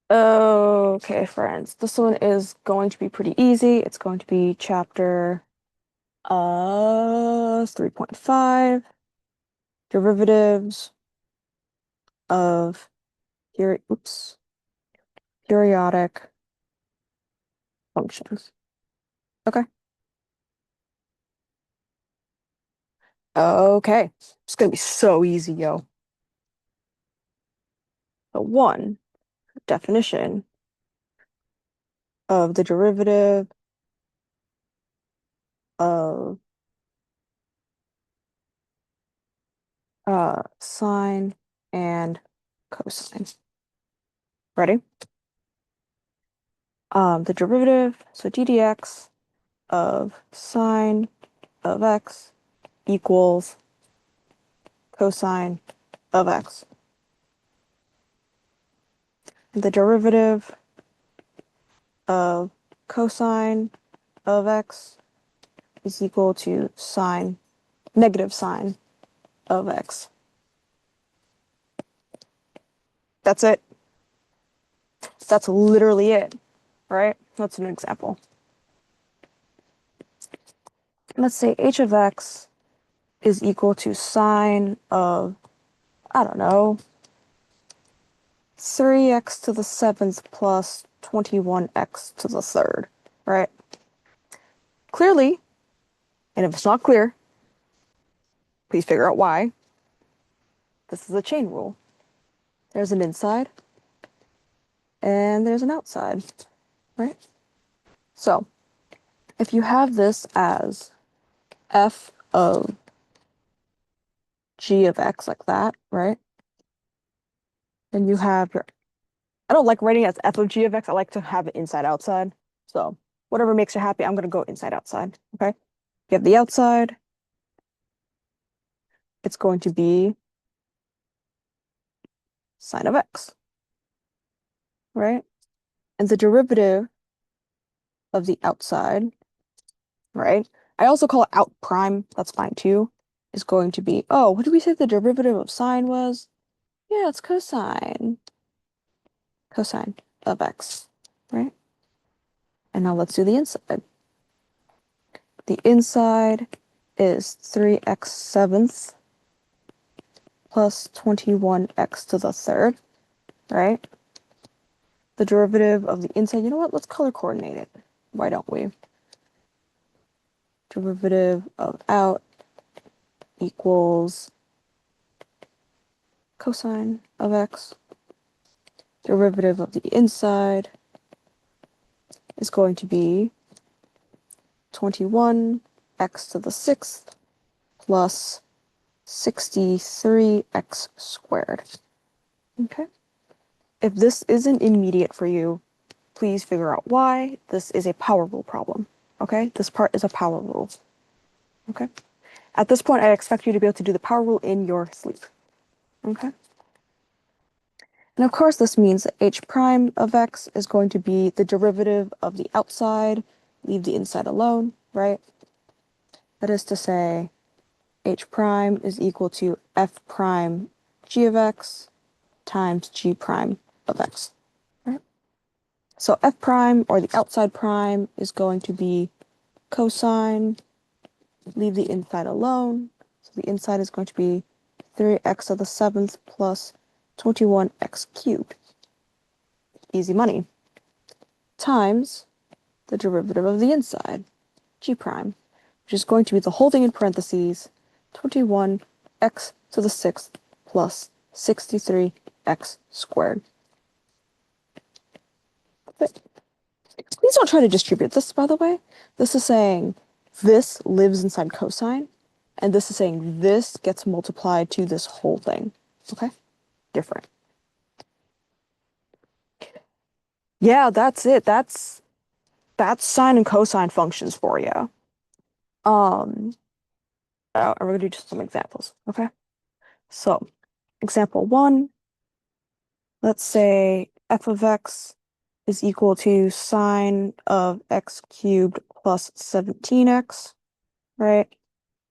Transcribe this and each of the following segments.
Okay, friends. This one is going to be pretty easy. It's going to be chapter 3.5, derivatives of periodic functions. Okay. Okay. It's gonna be so easy, yo. So one, definition of the derivative of sine and cosine. Ready? The derivative, so ddx of sine of x equals cosine of x. And the derivative of cosine of x is equal to negative sine of x. That's it. That's literally it, right? That's an example. Let's say h of x is equal to sine of, I don't know, 3x to the 7th plus 21x to the 3rd, right? Clearly, and if it's not clear, please figure out why. This is a chain rule. There's an inside and there's an outside, right? So if you have this as f of g of x like that, right? Then you have your, I don't like writing it as f of g of x. I like to have it inside outside. So whatever makes you happy, I'm going to go inside outside, okay? You have the outside. It's going to be sine of x, right? And the derivative of the outside, right? I also call it out prime. That's fine too. Is going to be, oh, what did we say the derivative of sine was? Yeah, it's cosine. Cosine of x, right? And now let's do the inside. The inside is 3x sevenths plus 21x to the 3rd, right? The derivative of the inside, you know what? Let's color coordinate it. Why don't we? Derivative of out equals cosine of x. Derivative of the inside is going to be 21x to the 6th plus 63x squared. Okay? If this isn't immediate for you, please figure out why. This is a power rule problem. Okay? This part is a power rule. Okay? At this point, I expect you to be able to do the power rule in your sleep. Okay? And of course, this means that h prime of x is going to be the derivative of the outside, leave the inside alone, right? That is to say, h prime is equal to f prime g of x times g prime of x, right? So f prime, or the outside prime, is going to be cosine, leave the inside alone. So the inside is going to be 3x to the 7th plus 21x cubed. Easy money. Times the derivative of the inside, g prime, which is going to be the whole thing in parentheses, 21x to the 6th plus 63x squared. But please don't try to distribute this, by the way. This is saying this lives inside cosine, and this is saying this gets multiplied to this whole thing. Okay? Different. Yeah, that's it. That's sine and cosine functions for you. I'm gonna do just some examples, okay? So, example 1, let's say f of x is equal to sine of x cubed plus 17x, right?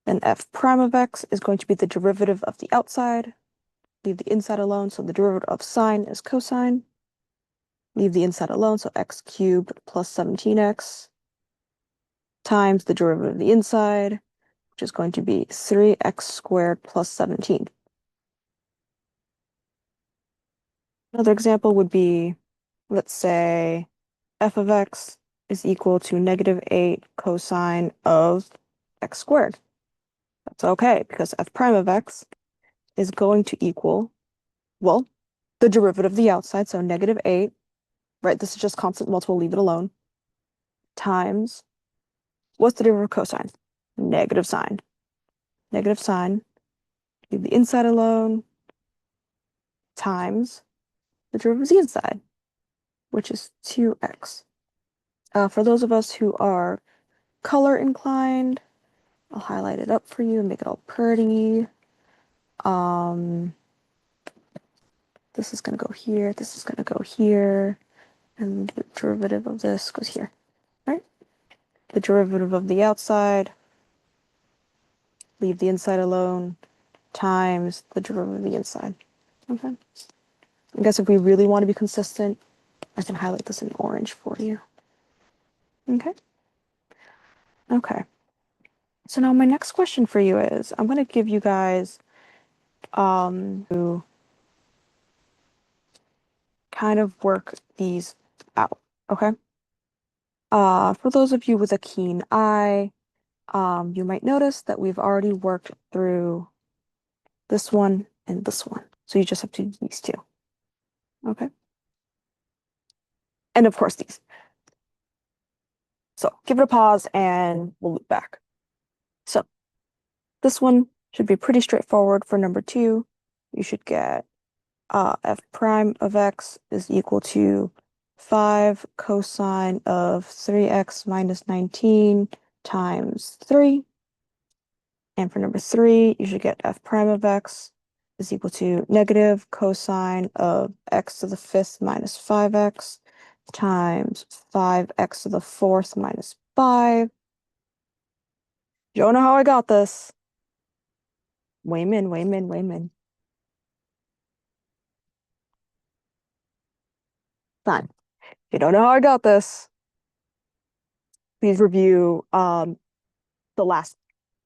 Then f prime of x is going to be the derivative of the outside. Leave the inside alone, so the derivative of sine is cosine. leave the inside alone, so x cubed plus 17x times the derivative of the inside, which is going to be 3x squared plus 17. Another example would be, let's say, f of x is equal to negative 8 cosine of x squared. That's okay, because f prime of x is going to equal, well, the derivative of the outside, so negative 8, right? This is just constant multiple, leave it alone, times, what's the derivative of cosine? Negative sine. Negative sine, leave the inside alone, times the derivative of the inside, which is 2x. For those of us who are color inclined, I'll highlight it up for you and make it all pretty. This is going to go here, this is going to go here, and the derivative of this goes here, right? The derivative of the outside, leave the inside alone, times the derivative of the inside. Okay. I guess if we really want to be consistent, I can highlight this in orange for you. Okay. Okay. So now my next question for you is, I'm going to give you guys to kind of work these out. Okay. For those of you with a keen eye, you might notice that we've already worked through this one and this one. So you just have to do these two. Okay. And of course these. So give it a pause and we'll loop back. So this one should be pretty straightforward. For number 2, you should get f prime of x is equal to 5 cosine of 3x minus 19 times 3. And for number 3, you should get f prime of x is equal to negative cosine of x to the 5th minus 5x times 5x to the 4th minus 5. You don't know how I got this. Wayman, Wayman, Wayman. Fine. If you don't know how I got this, please review the last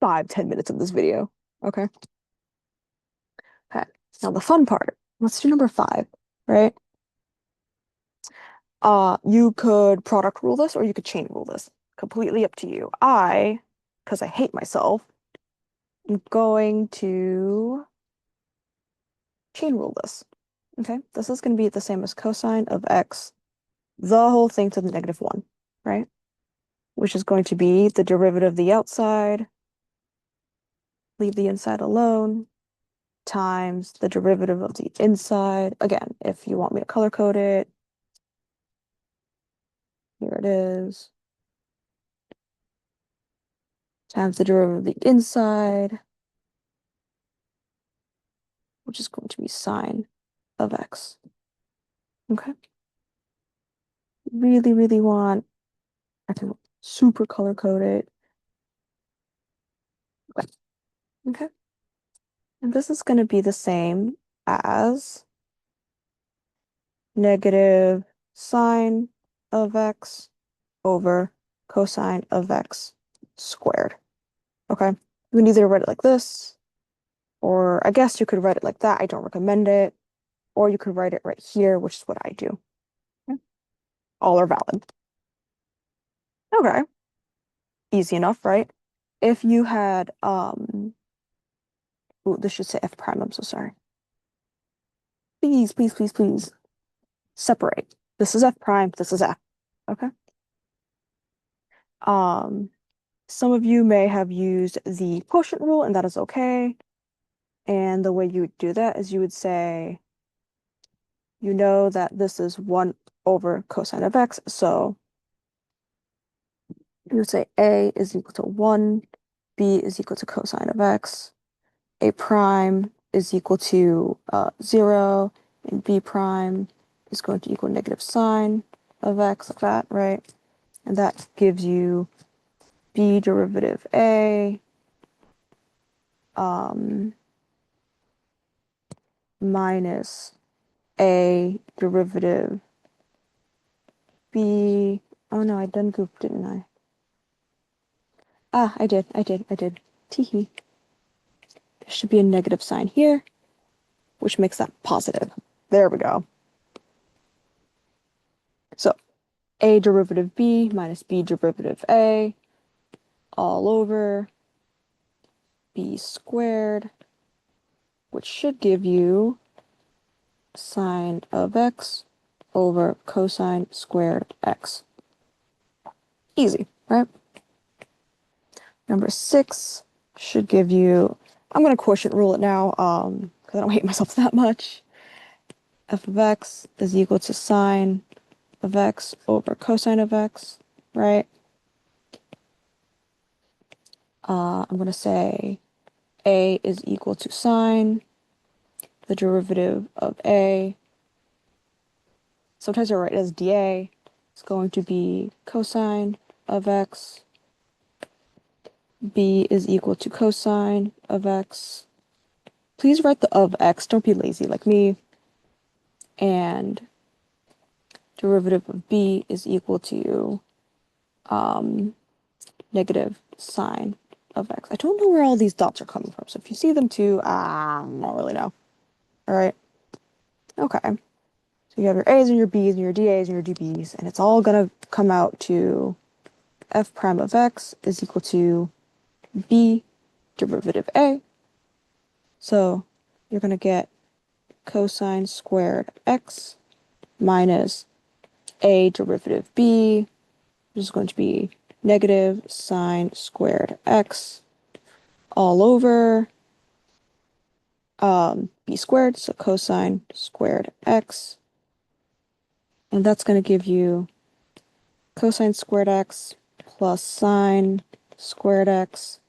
5-10 minutes of this video. Okay. Okay. Now the fun part. Let's do number 5, right? You could product rule this or you could chain rule this. Completely up to you. Because I hate myself, I'm going to chain rule this. Okay, this is going to be the same as cosine of x, the whole thing to the negative 1, right? Which is going to be the derivative of the outside, leave the inside alone, times the derivative of the inside. Again, if you want me to color code it, here it is. Times the derivative of the inside, which is going to be sine of x. Okay. Really, really want, I can super color code it. Okay. And this is going to be the same as negative sine of x over cosine of x squared. Okay. You can either write it like this, or I guess you could write it like that. I don't recommend it. Or you could write it right here, which is what I do. Okay. All are valid. Okay. Easy enough, right? If you had, ooh, this should say f prime, I'm so sorry. Please, please, please, please separate. This is f prime, this is f. Okay. Some of you may have used the quotient rule, and that is okay. And the way you would do that is you would say, you know that this is 1 over cosine of x, so you would say a is equal to 1, b is equal to cosine of x, a prime is equal to 0, and b prime is going to equal negative sine of x, like that, right? And that gives you b derivative a minus a derivative be, oh no, I done gooped, didn't I? Ah, I did. Teehee. There should be a negative sign here, which makes that positive. There we go. So, a derivative b minus b derivative a all over b squared, which should give you sine of x over cosine squared x. Easy, right? Number 6 should give you, I'm going to quotient rule it now because I don't hate myself that much. F of x is equal to sine of x over cosine of x, right? I'm going to say a is equal to sine, the derivative of a. Sometimes I write it as dA. It's going to be cosine of x. B is equal to cosine of x. Please write the of x. Don't be lazy like me. And derivative of b is equal to negative sine of x. I don't know where all these dots are coming from, so if you see them too, I don't really know. All right. Okay. So you have your a's and your b's and your da's and your db's, and it's all gonna come out to f prime of x is equal to b derivative a. So you're gonna get cosine squared x minus a derivative b, which is going to be negative sine squared x all over b squared, so cosine squared x. And that's going to give you cosine squared x plus sine squared x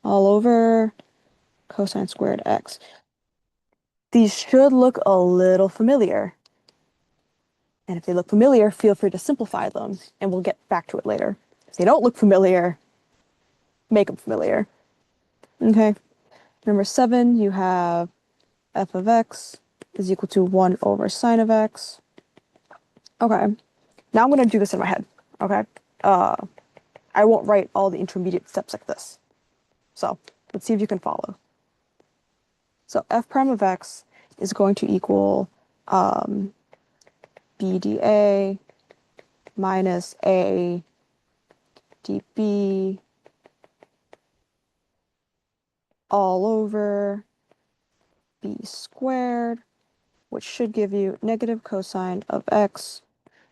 all over cosine squared x. These should look a little familiar. And if they look familiar, feel free to simplify them, and we'll get back to it later. If they don't look familiar, make them familiar. Okay. Number 7, you have f of x is equal to 1 over sine of x. Okay. Now I'm going to do this in my head. Okay. I won't write all the intermediate steps like this. So let's see if you can follow. So f prime of x is going to equal b dA minus a dB all over b squared, which should give you negative cosine of x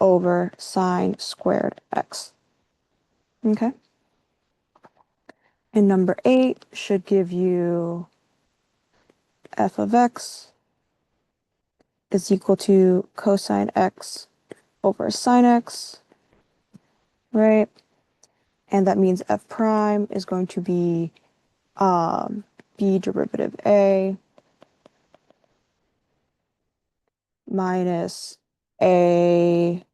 over sine squared x. Okay. And number 8 should give you f of x is equal to cosine x over sine x, right? And that means f prime is going to be b derivative a minus a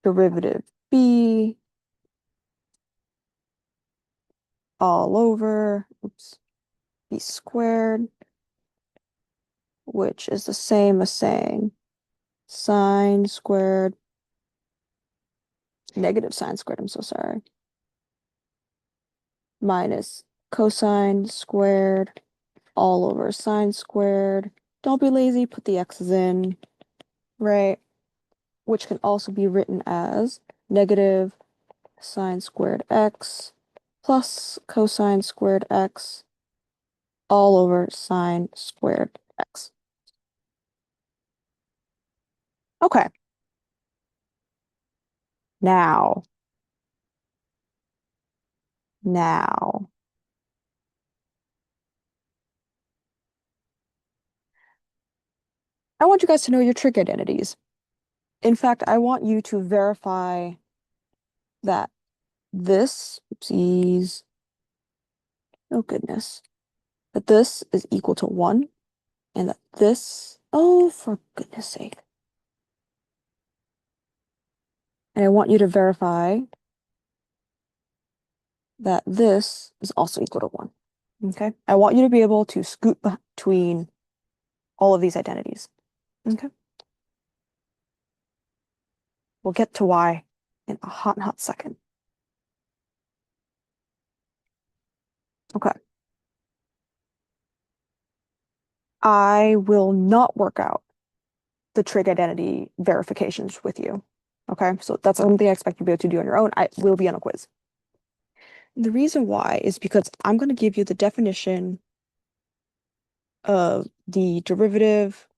derivative b all over, b squared, which is the same as saying sine squared, negative sine squared, I'm so sorry, minus cosine squared all over sine squared. Don't be lazy, put the x's in, right? Which can also be written as negative sine squared x plus cosine squared x all over sine squared x. Okay. Now, I want you guys to know your trig identities. In fact, I want you to verify that this, oopsies, oh goodness, that this is equal to 1 and that this, oh, for goodness sake. And I want you to verify that this is also equal to 1. Okay? I want you to be able to scoot between all of these identities. Okay? We'll get to why in a hot second. Okay. I will not work out the trig identity verifications with you. Okay, so that's something I expect you to be able to do on your own. I will be on a quiz. The reason why is because I'm going to give you the definition of the derivative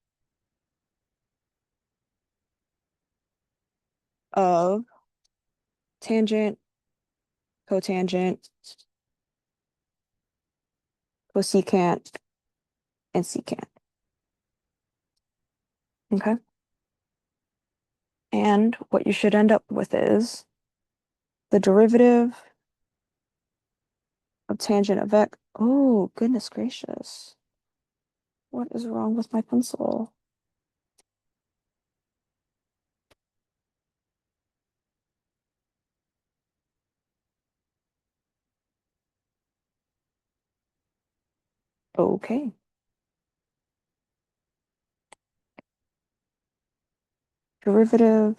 of tangent, cotangent, cosecant, and secant. Okay? And what you should end up with is the derivative of tangent of x. Oh, goodness gracious. What is wrong with my pencil? Okay. Derivative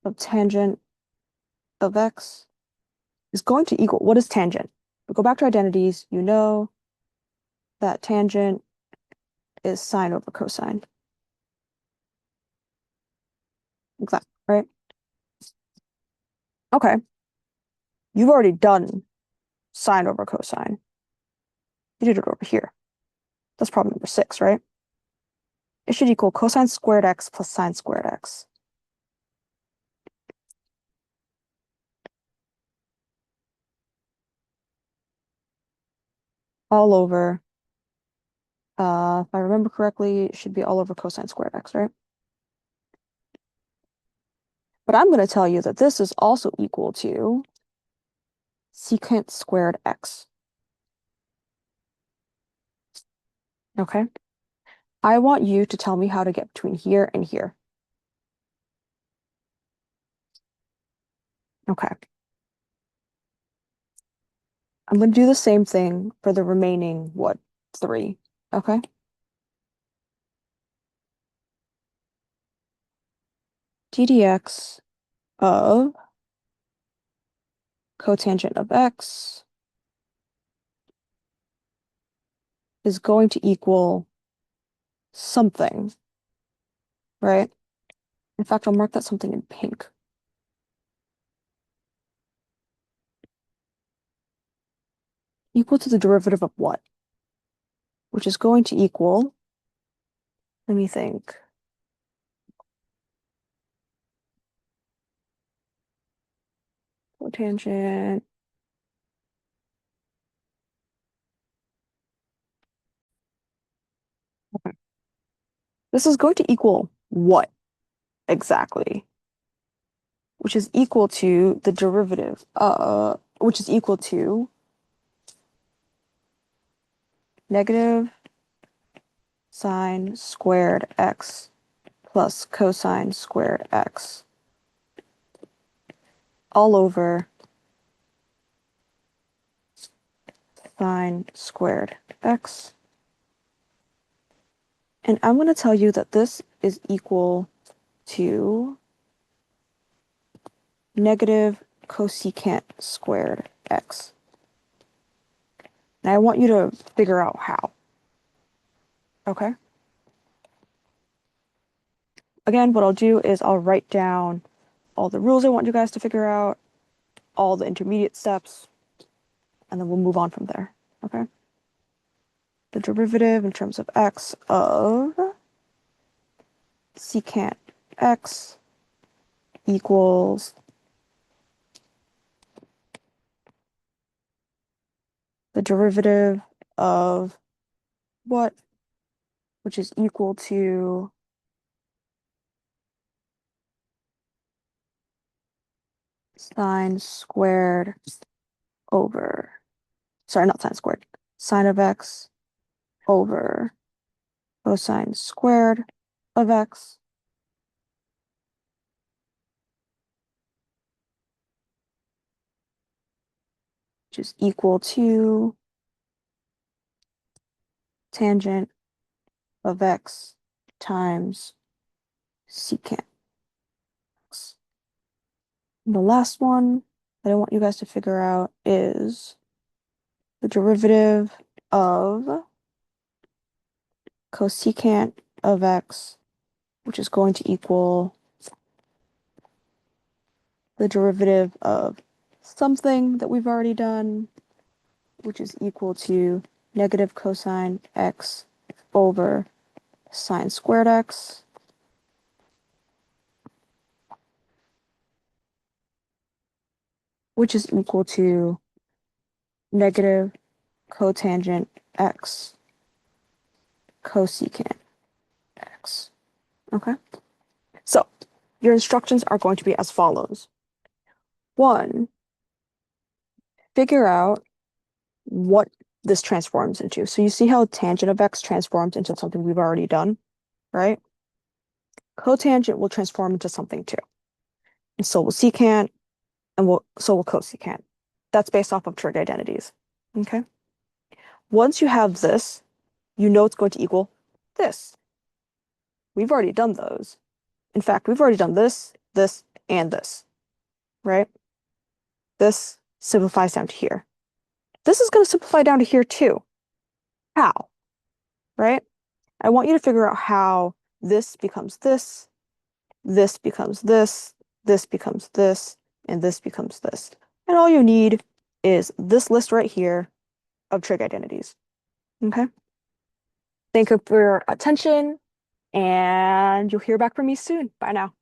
of tangent of x is going to equal, what is tangent? We go back to identities, you know that tangent is sine over cosine. Exactly, right? Okay. You've already done sine over cosine. You did it over here. That's problem number 6, right? It should equal cosine squared x plus sine squared x. All over, if I remember correctly, it should be all over cosine squared x, right? But I'm going to tell you that this is also equal to secant squared x. Okay? I want you to tell me how to get between here and here. Okay. I'm going to do the same thing for the remaining, 3? Okay? ddx of cotangent of x is going to equal something, right? In fact, I'll mark that something in pink. Equal to the derivative of what? Which is going to equal, let me think. Cotangent. Okay. This is going to equal what exactly? Which is equal to the derivative, which is equal to negative sine squared x plus cosine squared x all over sine squared x. And I'm going to tell you that this is equal to negative cosecant squared x. And I want you to figure out how. Okay? Again, what I'll do is I'll write down all the rules I want you guys to figure out, all the intermediate steps, and then we'll move on from there. Okay? The derivative in terms of x of secant x equals the derivative of what, which is equal to sine squared over, sorry, not sine squared, sine of x over cosine squared of x, which is equal to tangent of x times secant x. And the last one that I want you guys to figure out is the derivative of cosecant of x, which is going to equal the derivative of something that we've already done, which is equal to negative cosine x over sine squared x. Which is equal to negative cotangent x cosecant x. Okay? So, your instructions are going to be as follows. 1, figure out what this transforms into. So you see how tangent of x transforms into something we've already done, right? Cotangent will transform into something too. And so will secant, and so will cosecant. That's based off of trig identities. Okay? Once you have this, you know it's going to equal this. We've already done those. In fact, we've already done this, this, and this, right? This simplifies down to here. This is going to simplify down to here too. How? Right? I want you to figure out how this becomes this, this becomes this, this becomes this, and this becomes this. And all you need is this list right here of trig identities. Okay? Thank you for your attention, and you'll hear back from me soon. Bye now.